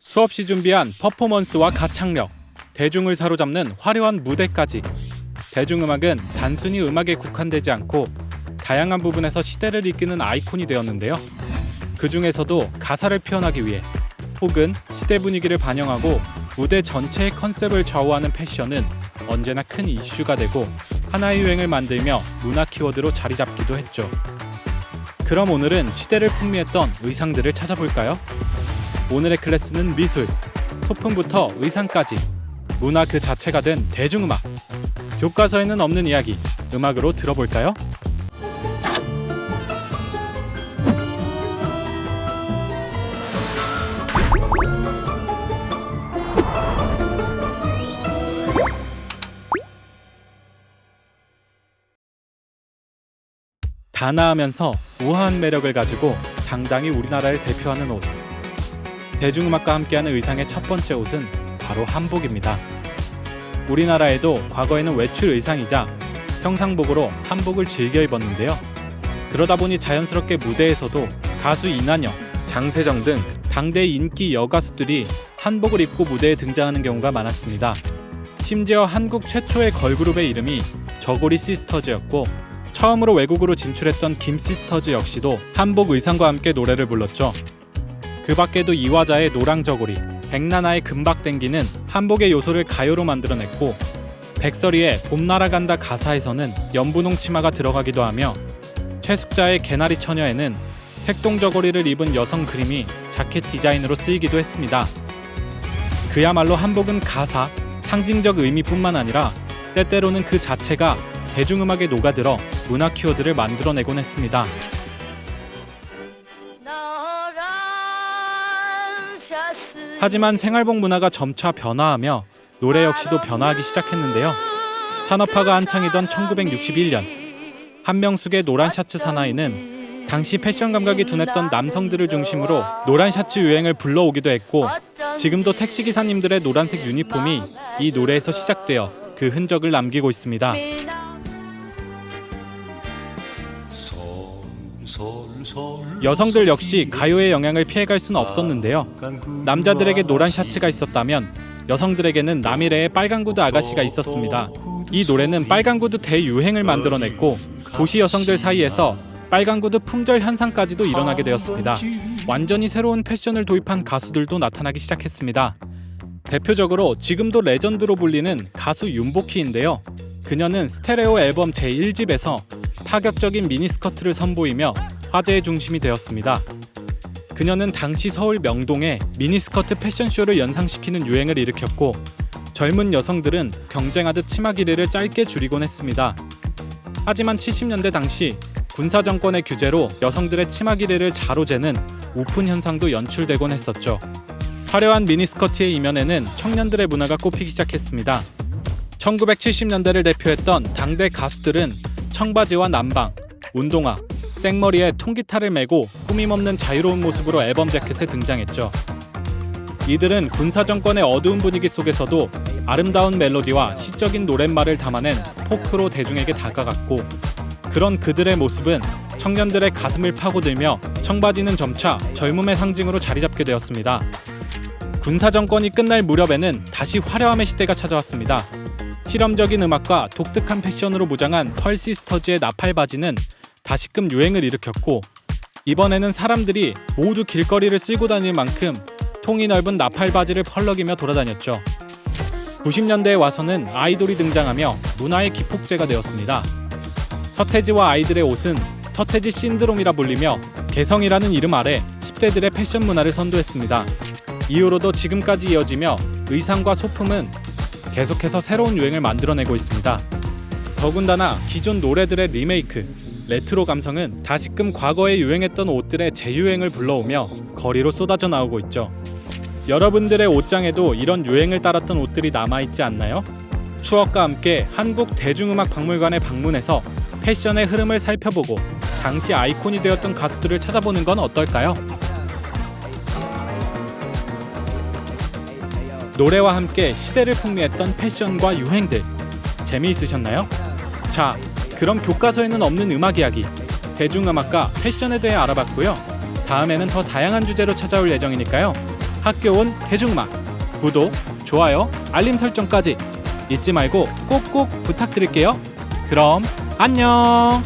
수없이 준비한 퍼포먼스와 가창력, 대중을 사로잡는 화려한 무대까지. 대중음악은 단순히 음악에 국한되지 않고 다양한 부분에서 시대를 이끄는 아이콘이 되었는데요. 그 중에서도 가사를 표현하기 위해 혹은 시대 분위기를 반영하고 무대 전체의 컨셉을 좌우하는 패션은 언제나 큰 이슈가 되고 하나의 유행을 만들며 문화 키워드로 자리 잡기도 했죠. 그럼 오늘은 시대를 풍미했던 의상들을 찾아볼까요? 오늘의 클래스는 미술, 소품부터 의상까지 문화 그 자체가 된 대중음악. 교과서에는 없는 이야기, 음악으로 들어볼까요? 단아하면서 우아한 매력을 가지고 당당히 우리나라를 대표하는 옷. 대중음악과 함께하는 의상의 첫 번째 옷은 바로 한복입니다. 우리나라에도 과거에는 외출 의상이자 평상복으로 한복을 즐겨 입었는데요. 그러다 보니 자연스럽게 무대에서도 가수 이난영, 장세정 등 당대 인기 여가수들이 한복을 입고 무대에 등장하는 경우가 많았습니다. 심지어 한국 최초의 걸그룹의 이름이 저고리 시스터즈였고 처음으로 외국으로 진출했던 김시스터즈 역시도 한복 의상과 함께 노래를 불렀죠. 그 밖에도 이화자의 노랑저고리, 백나나의 금박땡기는 한복의 요소를 가요로 만들어냈고 백설이의 봄 날아간다 가사에서는 연분홍 치마가 들어가기도 하며 최숙자의 개나리 처녀에는 색동저고리를 입은 여성 그림이 자켓 디자인으로 쓰이기도 했습니다. 그야말로 한복은 가사, 상징적 의미뿐만 아니라 때때로는 그 자체가 대중음악에 녹아들어 문화 키워드를 만들어내곤 했습니다. 하지만 생활복 문화가 점차 변화하며 노래 역시도 변화하기 시작했는데요. 산업화가 한창이던 1961년 한명숙의 노란 샤츠 사나이는 당시 패션 감각이 둔했던 남성들을 중심으로 노란 샤츠 유행을 불러오기도 했고 지금도 택시기사님들의 노란색 유니폼이 이 노래에서 시작되어 그 흔적을 남기고 있습니다. 여성들 역시 가요의 영향을 피해갈 수는 없었는데요. 남자들에게 노란 샤츠가 있었다면 여성들에게는 남이래의 빨간 구두 아가씨가 있었습니다. 이 노래는 빨간 구두 대유행을 만들어냈고 도시 여성들 사이에서 빨간 구두 품절 현상까지도 일어나게 되었습니다. 완전히 새로운 패션을 도입한 가수들도 나타나기 시작했습니다. 대표적으로 지금도 레전드로 불리는 가수 윤복희인데요. 그녀는 스테레오 앨범 제1집에서 파격적인 미니스커트를 선보이며 화제의 중심이 되었습니다. 그녀는 당시 서울 명동에 미니스커트 패션쇼를 연상시키는 유행을 일으켰고 젊은 여성들은 경쟁하듯 치마 길이를 짧게 줄이곤 했습니다. 하지만 70년대 당시 군사정권의 규제로 여성들의 치마 길이를 자로 재는 우픈 현상도 연출되곤 했었죠. 화려한 미니스커트의 이면에는 청년들의 문화가 꼽히기 시작했습니다. 1970년대를 대표했던 당대 가수들은 청바지와 남방, 운동화, 생머리에 통기타를 메고 꾸밈없는 자유로운 모습으로 앨범 재킷에 등장했죠. 이들은 군사정권의 어두운 분위기 속에서도 아름다운 멜로디와 시적인 노랫말을 담아낸 포크로 대중에게 다가갔고 그런 그들의 모습은 청년들의 가슴을 파고들며 청바지는 점차 젊음의 상징으로 자리 잡게 되었습니다. 군사정권이 끝날 무렵에는 다시 화려함의 시대가 찾아왔습니다. 실험적인 음악과 독특한 패션으로 무장한 펄시스터즈의 나팔바지는 다시금 유행을 일으켰고 이번에는 사람들이 모두 길거리를 쓸고 다닐 만큼 통이 넓은 나팔바지를 펄럭이며 돌아다녔죠. 90년대에 와서는 아이돌이 등장하며 문화의 기폭제가 되었습니다. 서태지와 아이들의 옷은 서태지 신드롬이라 불리며 개성이라는 이름 아래 10대들의 패션 문화를 선도했습니다. 이후로도 지금까지 이어지며 의상과 소품은 계속해서 새로운 유행을 만들어내고 있습니다. 더군다나 기존 노래들의 리메이크, 레트로 감성은 다시금 과거에 유행했던 옷들의 재유행을 불러오며 거리로 쏟아져 나오고 있죠. 여러분들의 옷장에도 이런 유행을 따랐던 옷들이 남아있지 않나요? 추억과 함께 한국 대중음악 박물관에 방문해서 패션의 흐름을 살펴보고 당시 아이콘이 되었던 가수들을 찾아보는 건 어떨까요? 노래와 함께 시대를 풍미했던 패션과 유행들 재미있으셨나요? 자, 그럼 교과서에는 없는 음악 이야기 대중음악과 패션에 대해 알아봤고요. 다음에는 더 다양한 주제로 찾아올 예정이니까요. 학교온 대중음악 구독, 좋아요, 알림 설정까지 잊지 말고 꼭꼭 부탁드릴게요. 그럼 안녕.